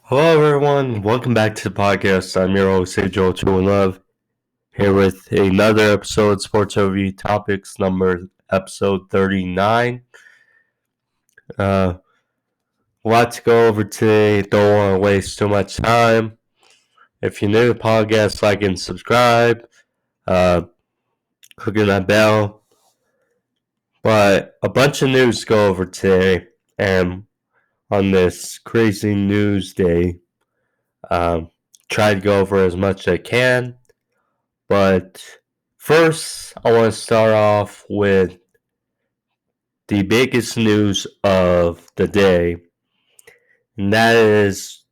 Hello, everyone. Welcome back to the podcast. I'm your host, Joe True and Love, here with another episode, Sports Overview Topics, episode 39. A lot to go over today. Don't want to waste too much time. If you're new to the podcast, like and subscribe. Click on that bell. But a bunch of news to go over today, and on this crazy news day. Try to go over as much as I can. But first, I want to start off with the biggest news of the day, and that is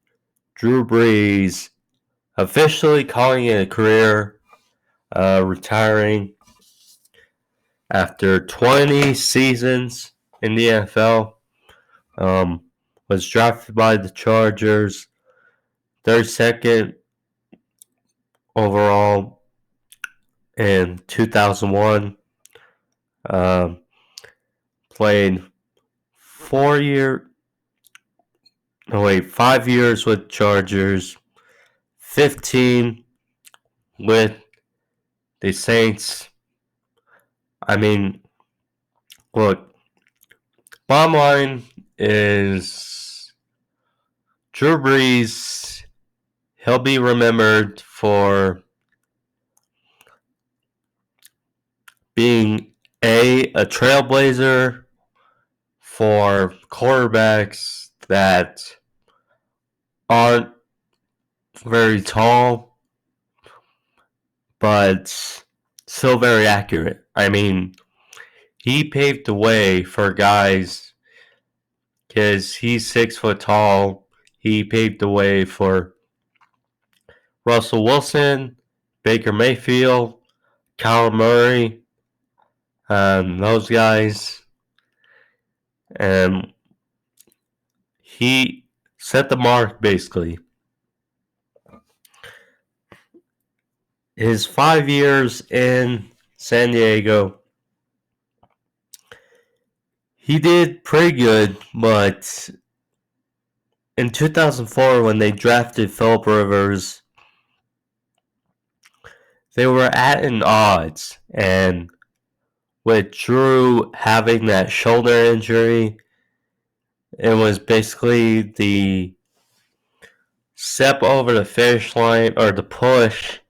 Drew Brees officially calling it a career, retiring after 20 seasons in the NFL. Was drafted by the Chargers, 32nd overall in 2001. Played 5 years with Chargers, 15 with the Saints. I mean, look, bottom line is Drew Brees, he'll be remembered for being a trailblazer for quarterbacks that aren't very tall, but still very accurate. I mean, he paved the way for guys because he's 6 foot tall. He paved the way for Russell Wilson, Baker Mayfield, Kyler Murray, those guys. And he set the mark, basically. His 5 years in San Diego, he did pretty good, but in 2004, when they drafted Phillip Rivers, they were at an odds, and with Drew having that shoulder injury, it was basically the step over the finish line, or the push,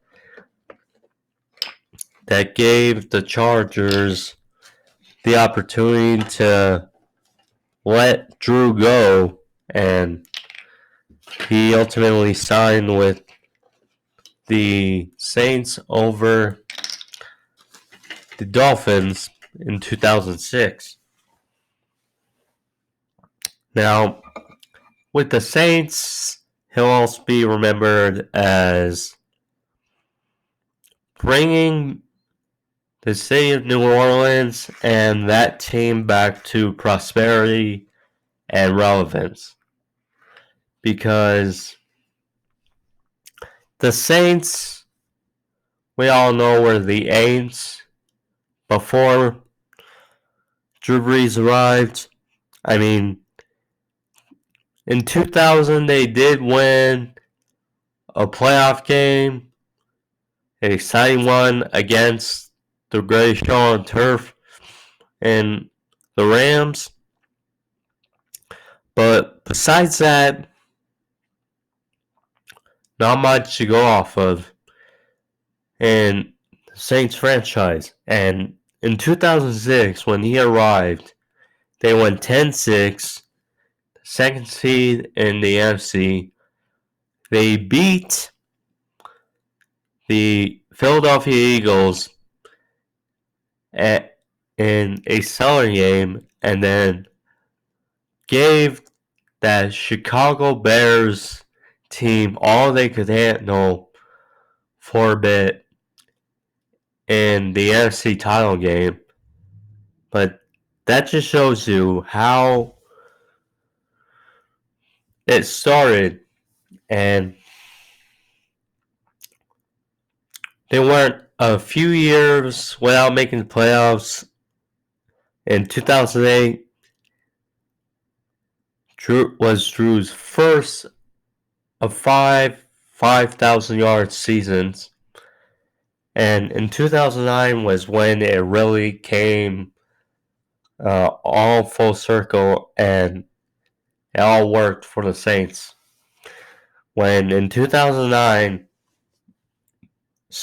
that gave the Chargers the opportunity to let Drew go, and he ultimately signed with the Saints over the Dolphins in 2006. Now, with the Saints, he'll also be remembered as bringing the city of New Orleans and that team back to prosperity and relevance. Because the Saints, we all know, were the Aints before Drew Brees arrived. I mean, in 2000, they did win a playoff game, an exciting one against the greatest show on turf and the Rams. But besides that, not much to go off of in the Saints franchise. And in 2006, when he arrived, they went 10-6, second seed in the NFC. They beat the Philadelphia Eagles in a stellar game, and then gave that Chicago Bears team all they could handle for a bit in the NFC title game. But that just shows you how it started, and they went a few years without making the playoffs. In 2008, was Drew's first of 5,000-yard seasons. And in 2009 was when it really came all full circle and it all worked for the Saints. When in 2009,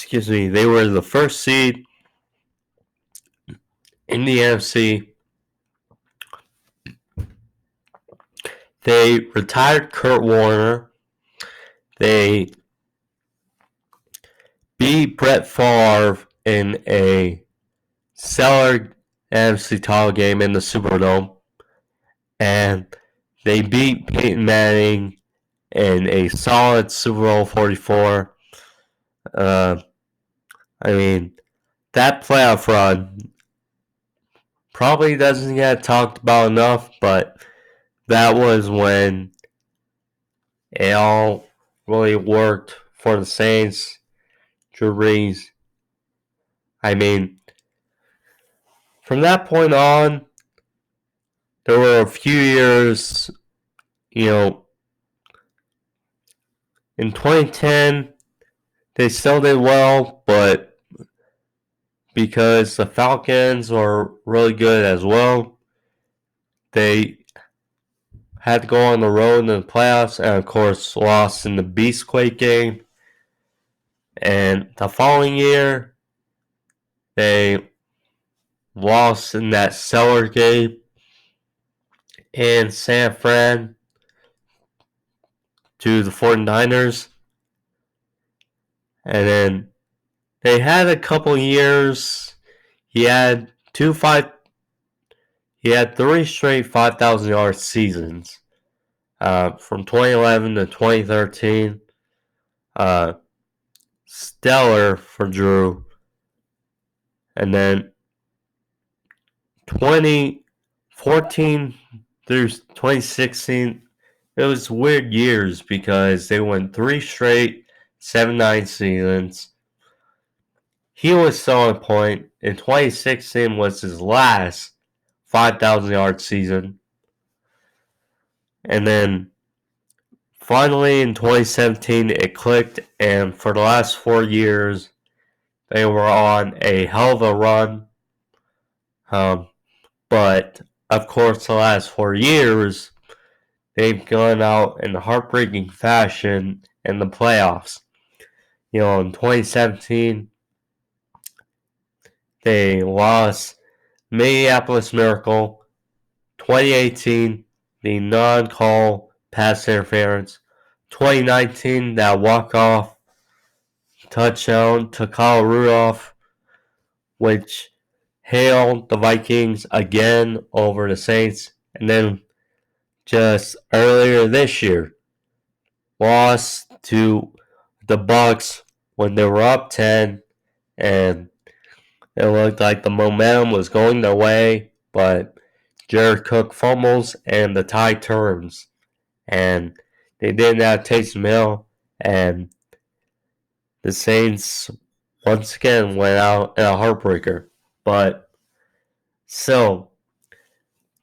they were the first seed in the NFC. They retired Kurt Warner. They beat Brett Favre in a stellar NFC title game in the Superdome. And they beat Peyton Manning in a solid Super Bowl 44. I mean, that playoff run probably doesn't get talked about enough, but that was when it all really worked for the Saints. Drew Brees. I mean, from that point on, there were a few years, in 2010, they still did well, but because the Falcons were really good as well, they had to go on the road in the playoffs and, of course, lost in the Beastquake game. And the following year, they lost in that stellar game in San Fran to the 49ers. And then they had a couple years. He had 3 straight 5,000-yard seasons from 2011 to 2013. Stellar for Drew. And then 2014 through 2016, it was weird years because they went 3 straight 7-9 seasons. He was still on point. In 2016 was his last 5,000-yard season. And then finally in 2017 it clicked, and for the last 4 years they were on a hell of a run. But of course the last 4 years they've gone out in a heartbreaking fashion in the playoffs. In 2017 they lost Minneapolis Miracle. 2018, the non-call pass interference. 2019, that walk-off touchdown to Kyle Rudolph, which hailed the Vikings again over the Saints. And then just earlier this year, lost to the Bucs when they were up 10, and it looked like the momentum was going their way, but Jared Cook fumbles and the tie turns. And they didn't have Taysom Hill, and the Saints once again went out in a heartbreaker. But still,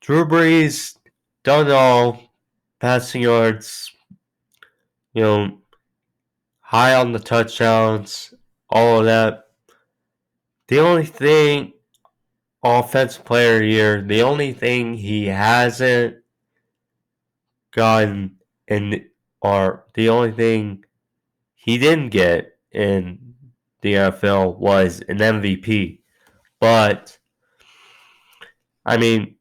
Drew Brees done it all. Passing yards, high on the touchdowns, all of that. The only thing, offensive player of the year, the only thing he hasn't gotten or the only thing he didn't get in the NFL was an MVP. But, I mean,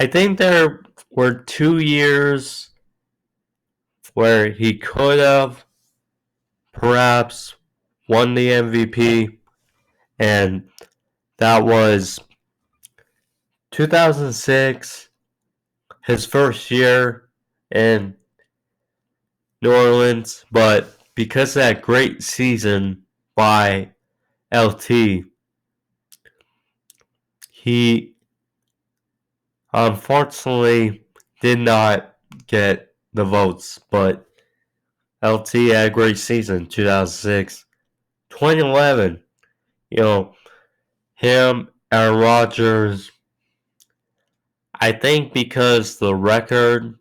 I think there were 2 years where he could have perhaps won the MVP, and that was 2006, his first year in New Orleans, but because of that great season by LT, he unfortunately did not get the votes, but LT had a great season, 2006. 2011, him, Aaron Rodgers, I think because the record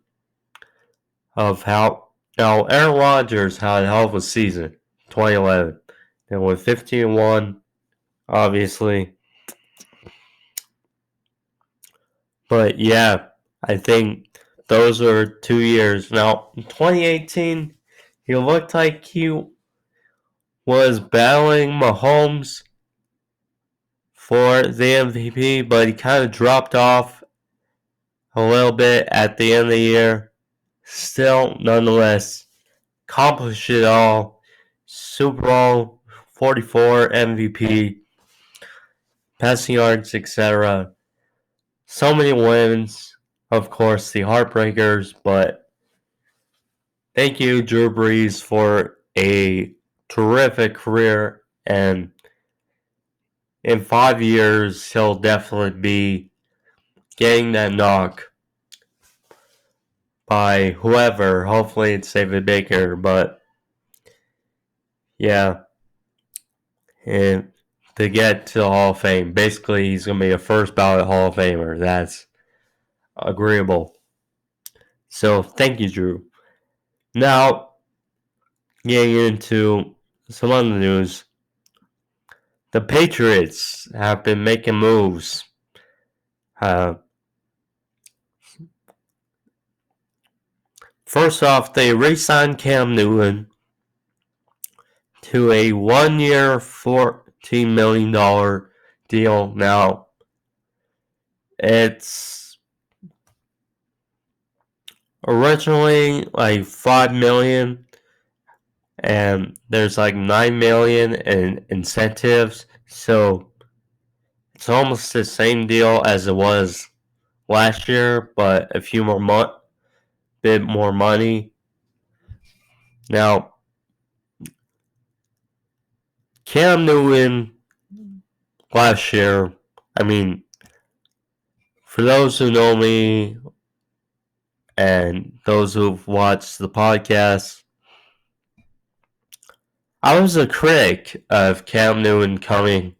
of how Now, Aaron Rodgers had a hell of a season, 2011. They went 15-1, obviously. But yeah, I think those are 2 years. Now, in 2018, he looked like he was battling Mahomes for the MVP, but he kind of dropped off a little bit at the end of the year. Still, nonetheless, accomplished it all. Super Bowl 44 MVP, passing yards, etc. So many wins. Of course, the heartbreakers, but thank you, Drew Brees, for a terrific career. And in 5 years, he'll definitely be getting that knock by whoever. Hopefully, it's David Baker, but yeah. And to get to the Hall of Fame, basically, he's going to be a first ballot Hall of Famer. That's agreeable. So, thank you, Drew. Now, getting into some other news. The Patriots have been making moves. First off, they re-signed Cam Newton to a 1-year, $14 million deal. Now, it's originally like $5 million, and there's like $9 million in incentives. So it's almost the same deal as it was last year, but a few more bit more money. Now, Cam Newton last year, I mean, for those who know me and those who've watched the podcast, I was a critic of Cam Newton coming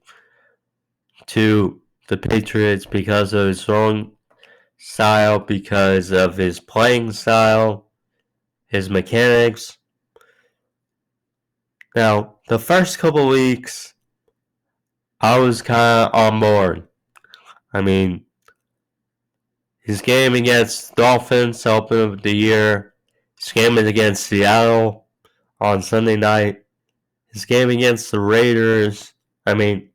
to the Patriots because of his throwing style, because of his playing style, his mechanics. Now, the first couple weeks, I was kind of on board. I mean, his game against Dolphins to open up the year, his game against Seattle on Sunday night, his game against the Raiders, I mean,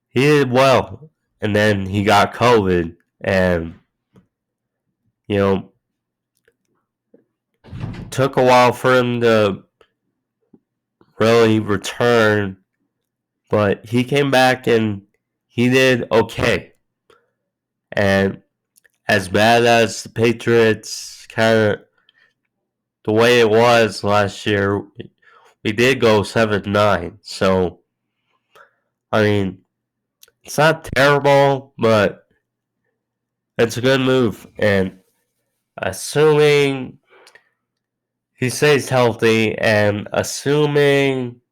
he did well. And then he got COVID, and, you know, took a while for him to really return, but he came back and he did okay. And as bad as the Patriots kind of the way it was last year, we did go 7-9. So, I mean, it's not terrible, but it's a good move. And assuming he stays healthy and assuming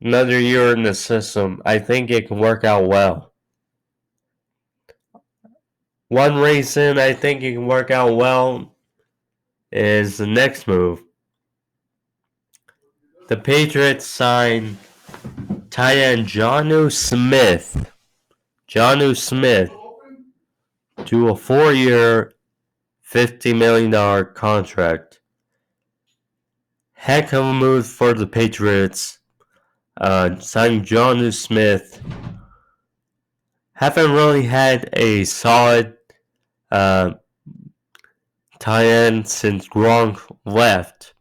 another year in the system, I think it can work out well. One reason I think it can work out well is the next move. The Patriots signed tight end Jonnu Smith to a 4-year, $50 million contract. Heck of a move for the Patriots. Signing Jonnu Smith. Haven't really had a solid tight end since Gronk left.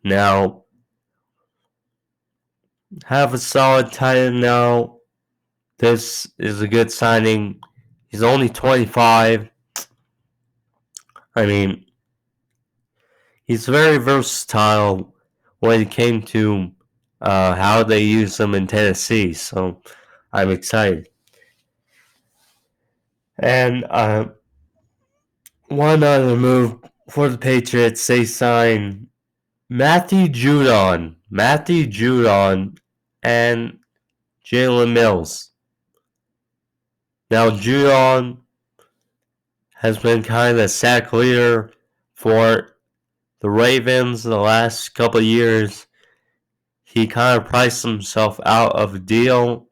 Now, have a solid tight end now. This is a good signing. He's only 25. I mean, he's very versatile when it came to how they use him in Tennessee. So I'm excited. And one other move for the Patriots, they signed Matthew Judon and Jalen Mills. Now, Judon has been kind of a sack leader for the Ravens the last couple of years, he kind of priced himself out of a deal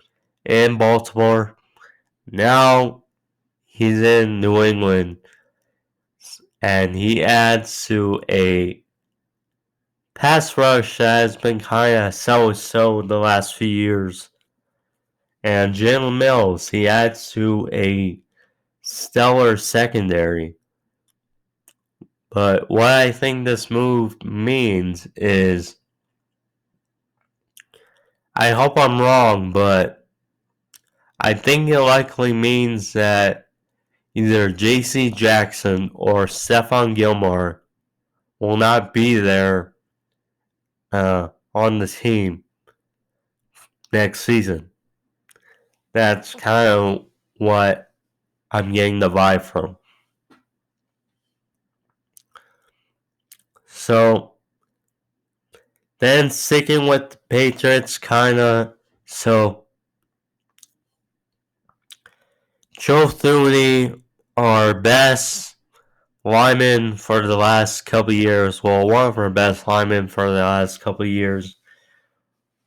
in Baltimore. Now he's in New England, and he adds to a pass rush that has been kind of so the last few years. And Jalen Mills, he adds to a stellar secondary. But what I think this move means is, I hope I'm wrong, but I think it likely means that either J.C. Jackson or Stephon Gilmore will not be there on the team next season. That's kind of what I'm getting the vibe from. So, then sticking with the Patriots, so Joe Thuney, our best lineman for the last couple of years, well, one of our best linemen for the last couple of years.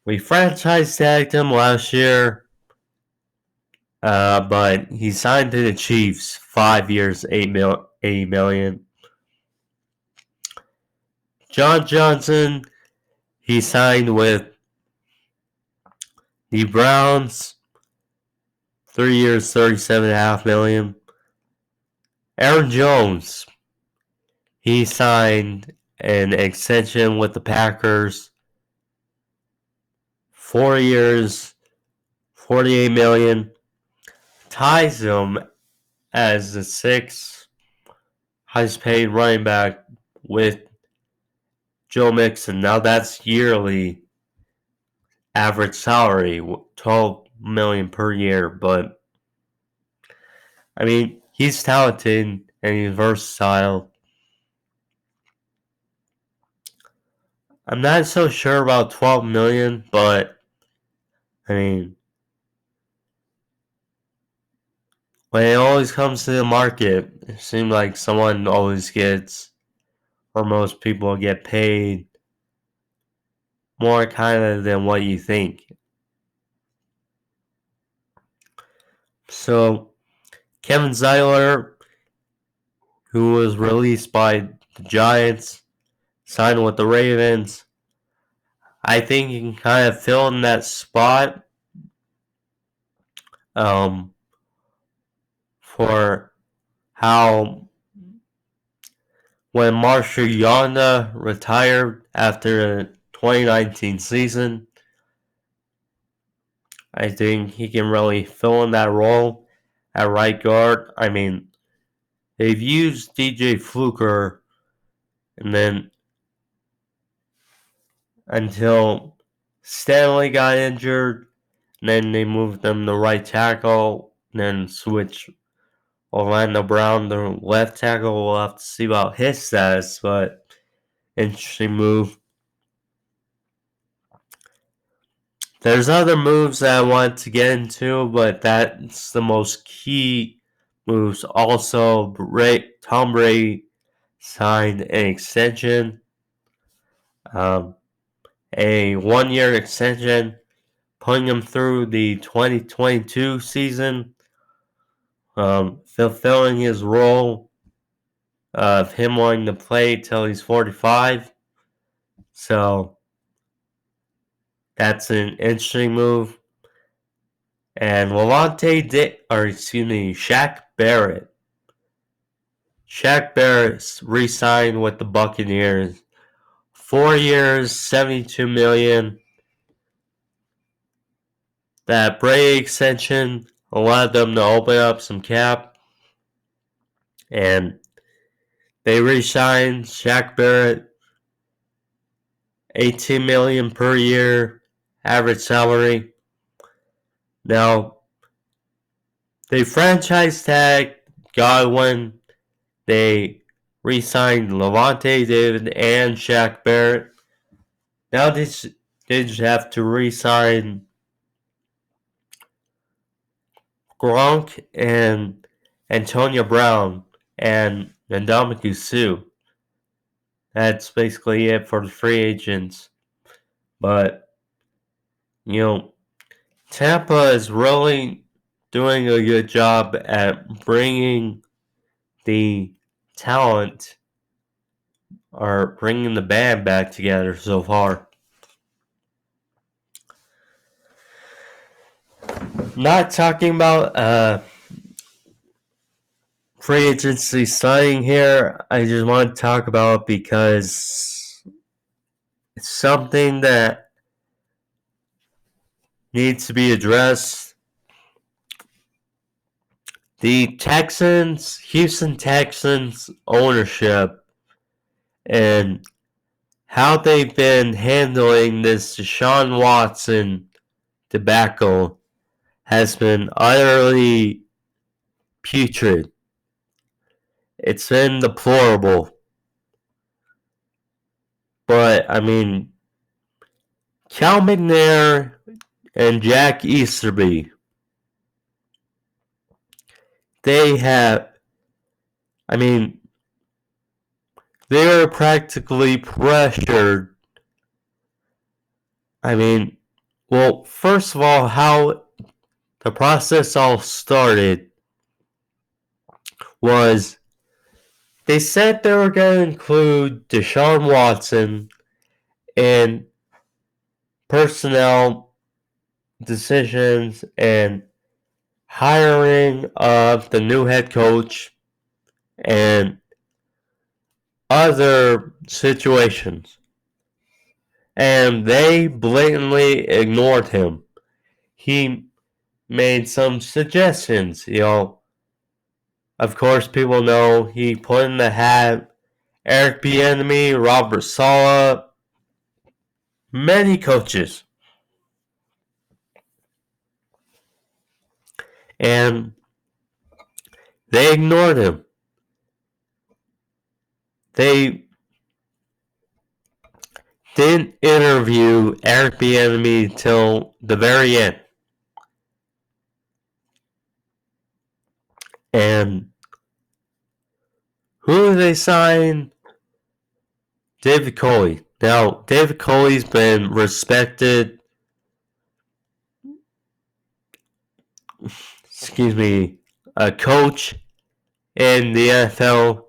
We franchise tagged him last year, but he signed to the Chiefs, 5 years, $80 million. John Johnson, he signed with the Browns, 3 years, $37.5 million. Aaron Jones, he signed an extension with the Packers, 4 years, $48 million. Ties him as the 6th highest paid running back with Joe Mixon. Now that's yearly average salary, $12 million per year. But I mean, he's talented and he's versatile. I'm not so sure about $12 million, but I mean, when it always comes to the market, it seems like someone always gets, or most people get paid more kind of than what you think. So, Kevin Zeitler, who was released by the Giants, signed with the Ravens. I think he can kind of fill in that spot for how when Marshall Yonda retired after the 2019 season, I think he can really fill in that role at right guard. I mean, they've used DJ Fluker and then until Stanley got injured, and then they moved them to right tackle, and then switched Orlando Brown to left tackle. We'll have to see about his status, but interesting move. There's other moves that I want to get into, but that's the most key moves. Also, Tom Brady signed an extension, a 1-year extension, putting him through the 2022 season, fulfilling his role of him wanting to play till he's 45. So that's an interesting move. And Shaq Barrett. Shaq Barrett re-signed with the Buccaneers. 4 years, $72 million. That Brady extension allowed them to open up some cap. And they re-signed Shaq Barrett, $18 million per year, average salary. Now, they franchise tagged Godwin. They re-signed Levante David and Shaq Barrett. Now they just have to re-sign Gronk and Antonio Brown and Ndamukong Suh. That's basically it for the free agents. But, Tampa is really doing a good job at bringing the talent or bringing the band back together so far. Not talking about free agency signing here. I just want to talk about it because it's something that needs to be addressed. The Houston Texans ownership and how they've been handling this Deshaun Watson debacle has been utterly putrid. It's been deplorable. But, Cal McNair and Jack Easterby, they were practically pressured. First of all, how the process all started was they said they were going to include Deshaun Watson in personnel decisions and hiring of the new head coach and other situations. And they blatantly ignored him. He made some suggestions, Of course, people know he put in the hat Eric Bieniemy, Robert Saleh, many coaches. And they ignored him. They didn't interview Eric Bieniemy till the very end. And who did they sign? David Culley. Now, David Culley's been respected, a coach in the NFL,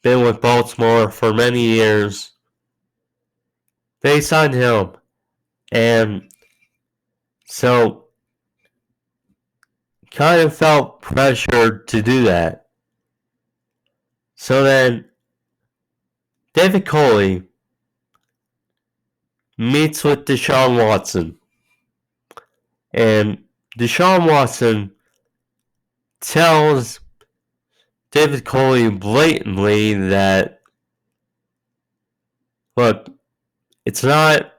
been with Baltimore for many years. They signed him. And so, kind of felt pressured to do that. So then, David Culley meets with Deshaun Watson. And Deshaun Watson tells David Culley blatantly that, look, it's not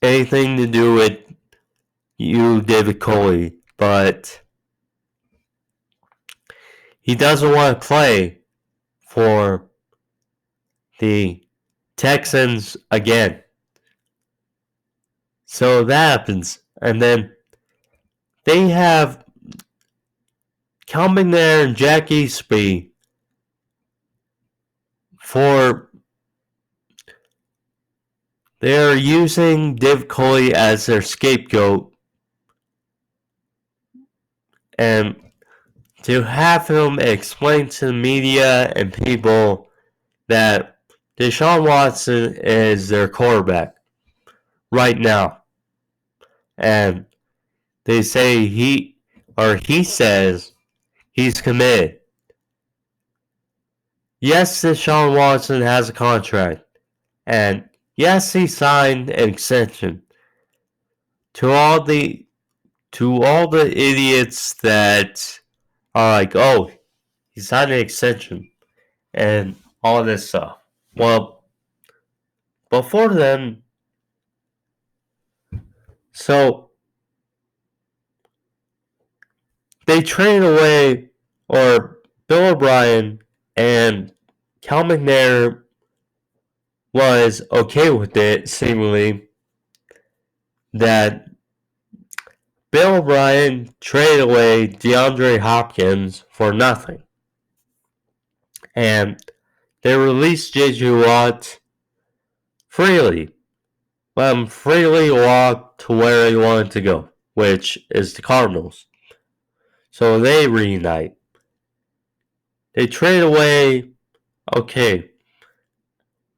anything to do with you, David Culley, but he doesn't want to play for the Texans again. So that happens. And then they have coming there and Jack Easterby they're using David Culley as their scapegoat and to have him explain to the media and people that Deshaun Watson is their quarterback right now. And they say he says he's committed. Yes, Deshaun Watson has a contract. And yes, he signed an extension. To all the idiots that are like, oh, he signed an extension and all this stuff. Well, before then, so they traded away, or Bill O'Brien and Cal McNair was okay with it, seemingly, that Bill O'Brien traded away DeAndre Hopkins for nothing. And they released J.J. Watt freely. Let him freely walk to where he wanted to go, which is the Cardinals. So they reunite. They trade away, okay,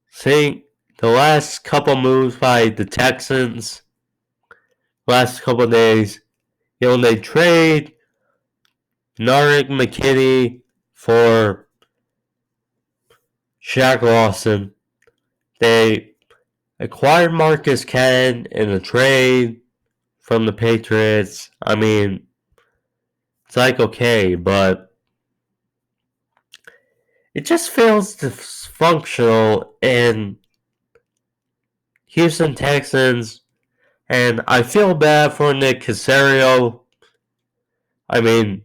saying the last couple moves by the Texans, last couple days, they trade Narek McKinney for Shaq Lawson. They acquired Marcus Cannon in a trade from the Patriots. I mean, it's like okay, but it just feels dysfunctional in Houston Texans, and I feel bad for Nick Caserio. I mean,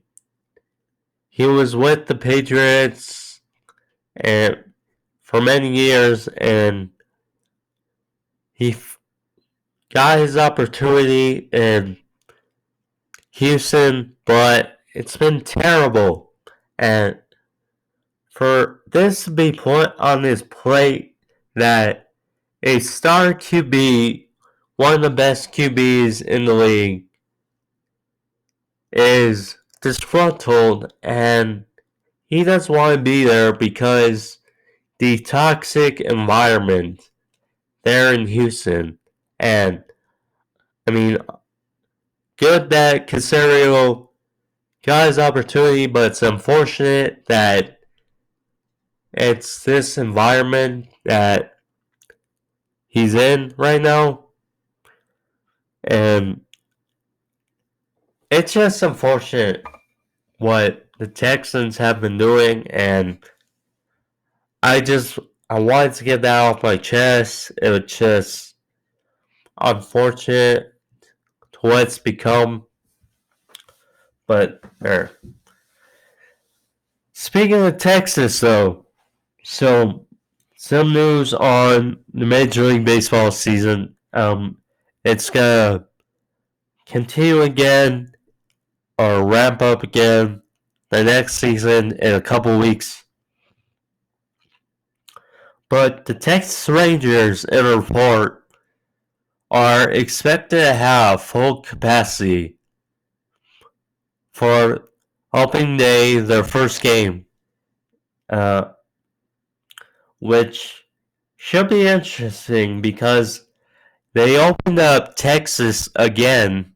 he was with the Patriots and for many years, and he got his opportunity in Houston, but it's been terrible. And for this to be put on his plate that a star QB, one of the best QBs in the league, is disgruntled and he doesn't want to be there because the toxic environment there in Houston. And I mean, good that Caserio got his opportunity, but it's unfortunate that it's this environment that he's in right now. And it's just unfortunate what the Texans have been doing, and I wanted to get that off my chest. It was just unfortunate to what it's become. But speaking of Texas, though, so some news on the Major League Baseball season. It's gonna continue again or ramp up again the next season in a couple weeks. But the Texas Rangers, in a report, are expected to have full capacity for opening day, their first game, which should be interesting because they opened up Texas again,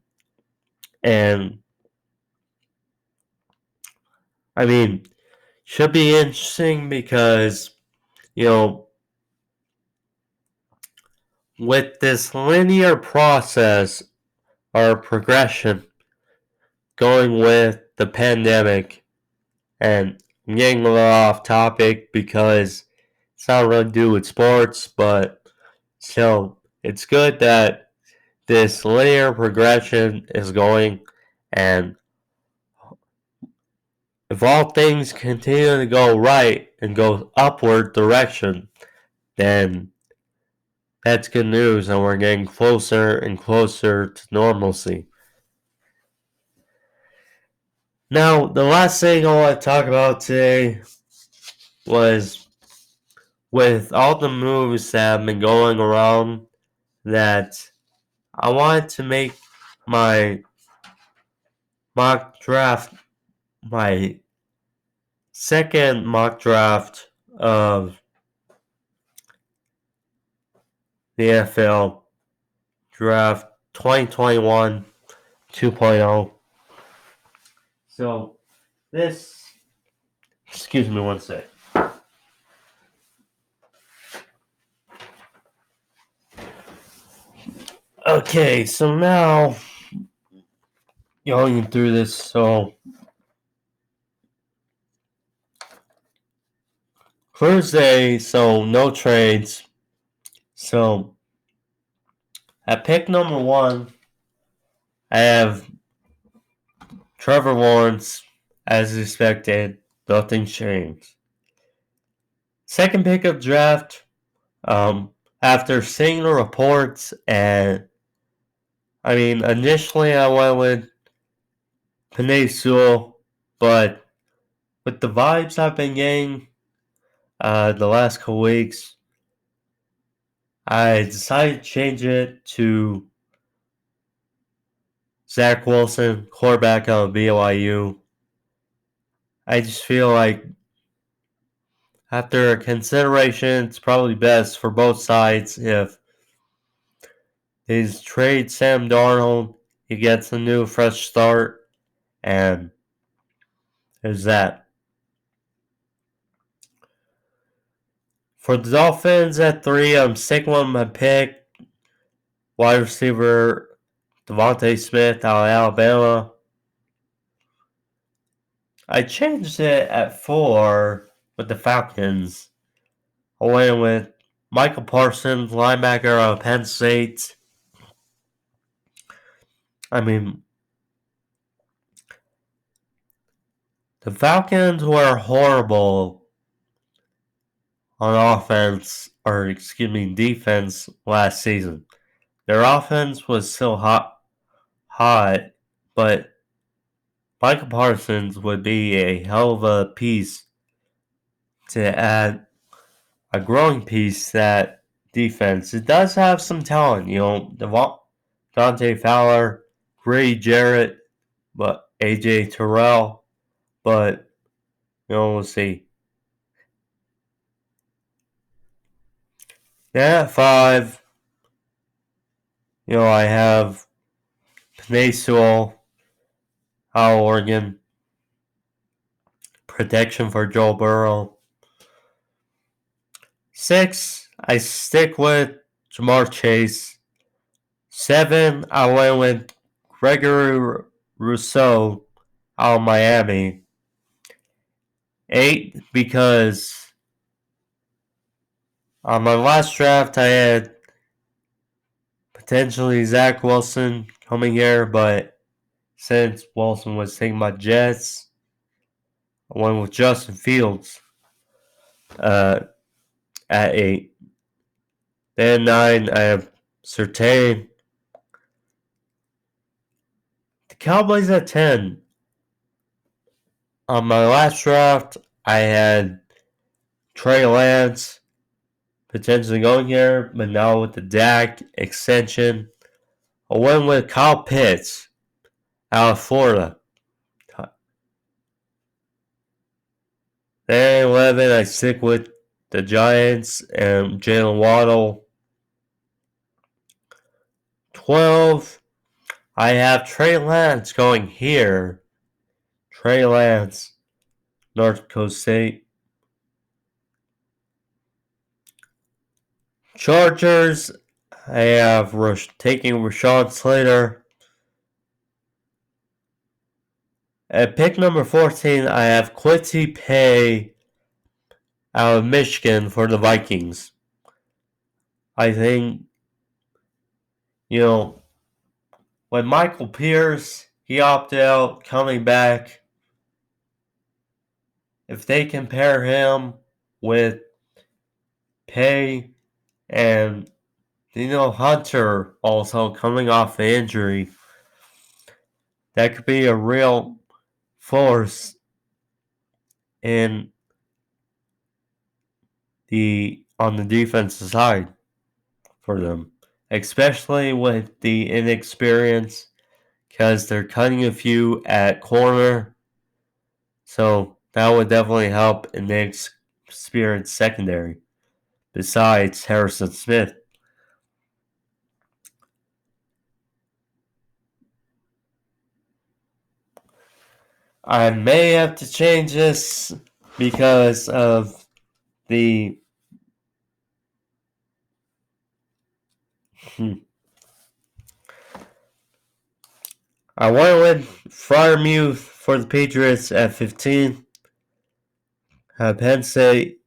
and I mean, should be interesting because, with this linear process or progression going with the pandemic, and I'm getting a little off topic because it's not really to do with sports, but still, it's good that this linear progression is going, and if all things continue to go right and go upward direction, then that's good news, and we're getting closer and closer to normalcy. Now, the last thing I want to talk about today was with all the moves that have been going around, that I wanted to make my mock draft, my second mock draft of the NFL draft 2021 2.0. So excuse me one sec. Okay, so now going through this, so Thursday, so no trades. So at pick number 1, I have Trevor Lawrence, as expected. Nothing changed. Second pick of draft, after seeing the reports, and I mean, initially I went with Penei Sewell, but with the vibes I've been getting, the last couple weeks, I decided to change it to Zach Wilson, quarterback of BYU. I just feel like after consideration, it's probably best for both sides if they just trade Sam Darnold, he gets a new fresh start, and there's that. For the Dolphins at 3, I'm sticking with my pick. Wide receiver Devontae Smith out of Alabama. I changed it at 4 with the Falcons. I went with Michael Parsons, linebacker out of Penn State. I mean, the Falcons were horrible on offense, or excuse me, defense last season. Their offense was still hot, but Michael Parsons would be a hell of a piece to add a growing piece to that defense. It does have some talent, Dante Fowler, Grady Jarrett, but AJ Terrell, but we'll see. Then at 5, I have Penei Sewell out of Oregon. Protection for Joe Burrow. 6, I stick with Jamar Chase. 7, I went with Gregory Rousseau out of Miami. 8, because on my last draft I had potentially Zach Wilson coming here, but since Wilson was taking my Jets, I went with Justin Fields at 8. Then 9, I have Surtain. The Cowboys at 10. On my last draft, I had Trey Lance potentially going here, but now with the Dak extension, I went with Kyle Pitts out of Florida. Then 11, I stick with the Giants and Jalen Waddle. 12, I have Trey Lance going here. Trey Lance, North Dakota State. Chargers, I have taking Rashawn Slater. At pick number 14, I have Quincy Pay out of Michigan for the Vikings. I think, when Michael Pierce, he opted out coming back, if they compare him with Pay and Hunter also coming off the injury, that could be a real force on the defensive side for them, especially with the inexperience, because they're cutting a few at corner, so that would definitely help in the experienced secondary besides Harrison Smith. I may have to change this because of the I went with Freiermuth for the Patriots at 15. Penn State,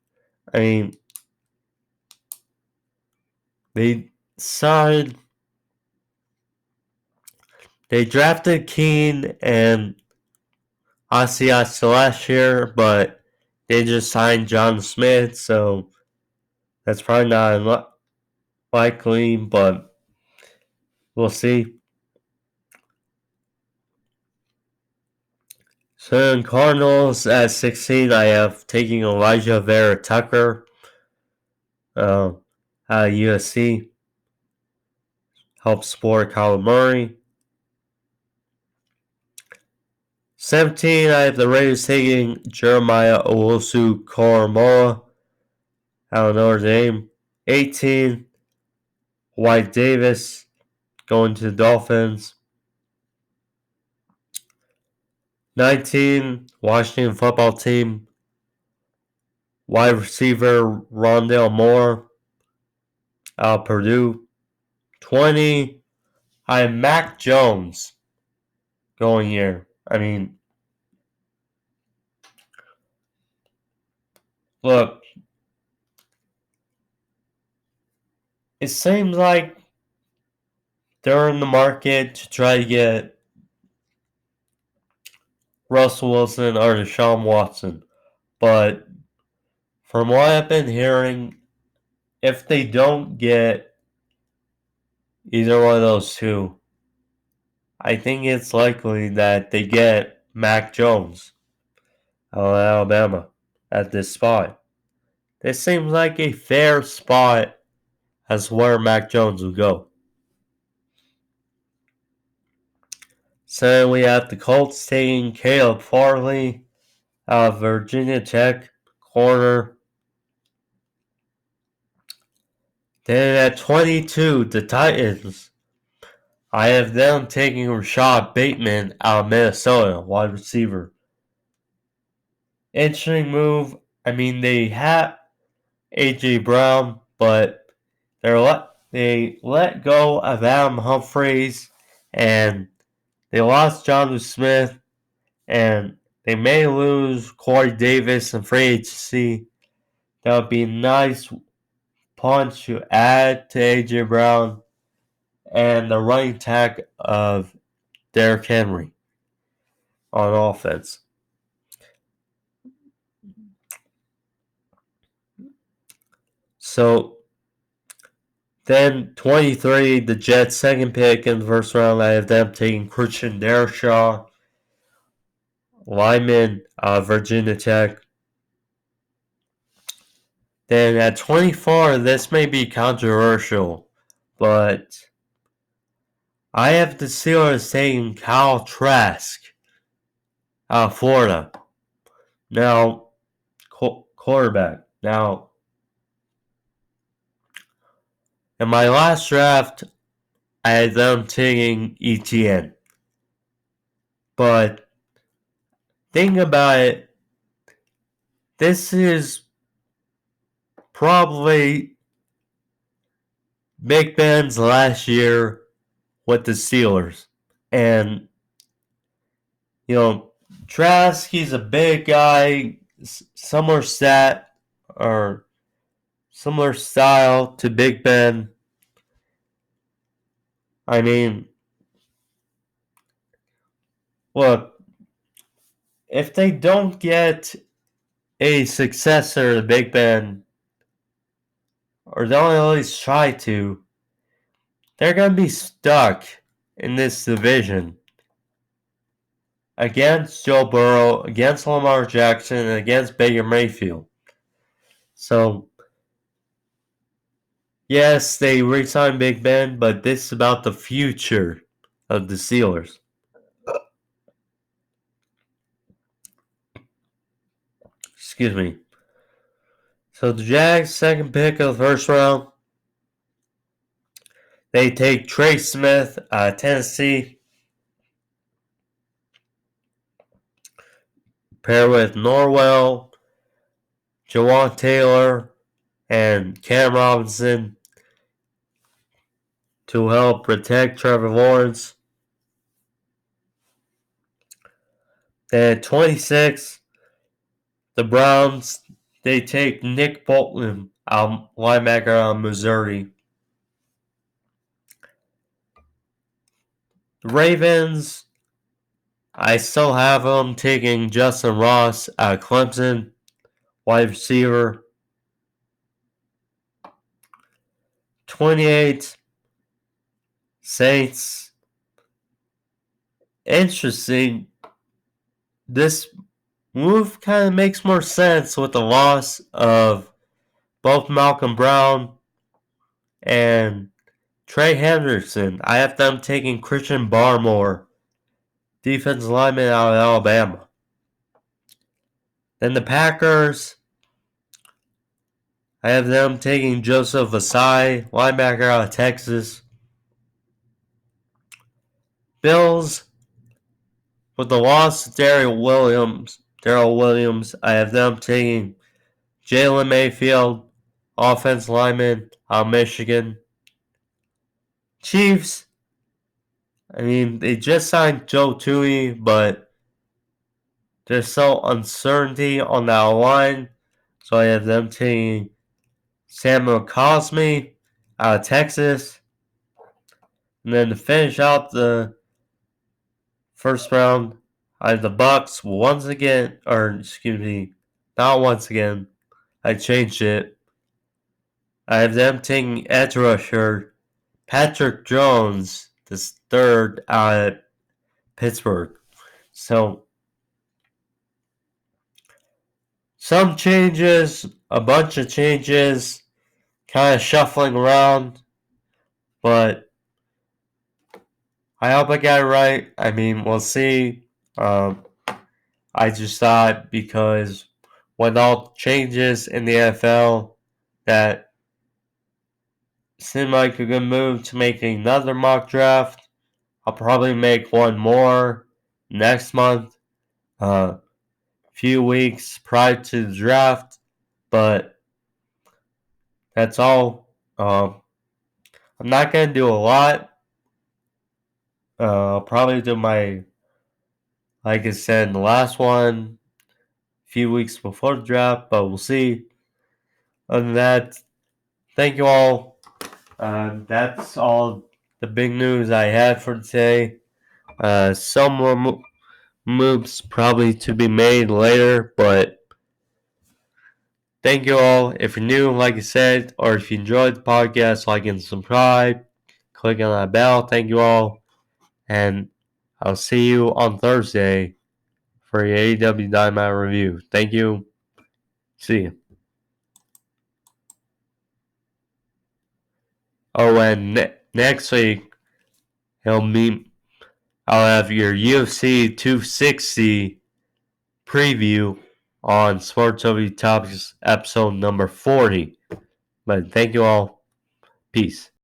they drafted Keene and Asias last year, but they just signed John Smith, so that's probably not likely, but we'll see. So in Cardinals at 16, I have taking Elijah Vera Tucker out of USC. Helps support Kyler Murray. 17, I have the Raiders taking Jeremiah Owusu-Koramoah out of Notre Dame. 18, White Davis going to the Dolphins. 19, Washington football team, wide receiver Rondale Moore out of Purdue. 20, I have Mac Jones going here. I mean, look, it seems like they're in the market to try to get Russell Wilson or Deshaun Watson. But from what I've been hearing, if they don't get either one of those two, I think it's likely that they get Mac Jones out of Alabama at this spot. This seems like a fair spot as where Mac Jones will go. So we have the Colts taking Caleb Farley out of Virginia Tech, corner. Then at 22, the Titans. I have them taking Rashad Bateman out of Minnesota, wide receiver. Interesting move. I mean, they have A.J. Brown, but they let go of Adam Humphries, and they lost Jonnu Smith, and they may lose Corey Davis in free agency. That would be a nice punch to add to A.J. Brown and the running attack of Derrick Henry on offense. So then 23, the Jets' second pick in the first round, I have them taking Christian Darrisaw, lineman, Virginia Tech. Then at 24, this may be controversial, but I have the Steelers taking Kyle Trask out of Florida. Now, quarterback. Now, in my last draft, I had them taking ETN. But think about it. This is probably Big Ben's last year with the Steelers. And, Trask, he's a big guy, similar stat or similar style to Big Ben. I mean, look, if they don't get a successor to Big Ben, or they'll at least try to, they're going to be stuck in this division against Joe Burrow, against Lamar Jackson, and against Baker Mayfield. So, yes, they re-signed Big Ben, but this is about the future of the Steelers. Excuse me. So the Jags' second pick of the first round, they take Trey Smith out of Tennessee, pair with Norwell, Jawan Taylor, and Cam Robinson to help protect Trevor Lawrence. Then at 26, the Browns, they take Nick Bolton, linebacker out of Missouri. The Ravens, I still have them taking Justin Ross out of Clemson, wide receiver. 28, Saints. Interesting. this move kind of makes more sense with the loss of both Malcolm Brown and Trey Henderson. I have them taking Christian Barmore, defensive lineman out of Alabama. Then the Packers, I have them taking Joseph Asai, linebacker out of Texas. Bills, with the loss of Darrell Williams, I have them taking Jalen Mayfield, offensive lineman out of Michigan. Chiefs, I mean, they just signed Joe Tooney, but there's so uncertainty on that line. So I have them taking Samuel Cosme out of Texas. And then to finish out the first round, I have the Bucks once again, not once again. I changed it. I have them taking edge rusher Patrick Jones, the third out of Pittsburgh. So some changes, a bunch of changes, kind of shuffling around, but I hope I got it right. I mean, we'll see. I just thought because when all changes in the NFL, that seemed like a good move to make another mock draft. I'll probably make one more next month, few weeks prior to the draft, but that's all. I'm not going to do a lot. I'll probably do my, like I said, the last one a few weeks before the draft, but we'll see. Other than that, thank you all. That's all the big news I had for today. Some more moves probably to be made later, but thank you all. If you're new, like I said, or if you enjoyed the podcast, like and subscribe, click on that bell. Thank you all, and I'll see you on Thursday for your AEW Dynamite review. Thank you. See you. Oh, and next week I'll have your UFC 260 preview on Sports OV Topics episode number 40. But thank you all. Peace.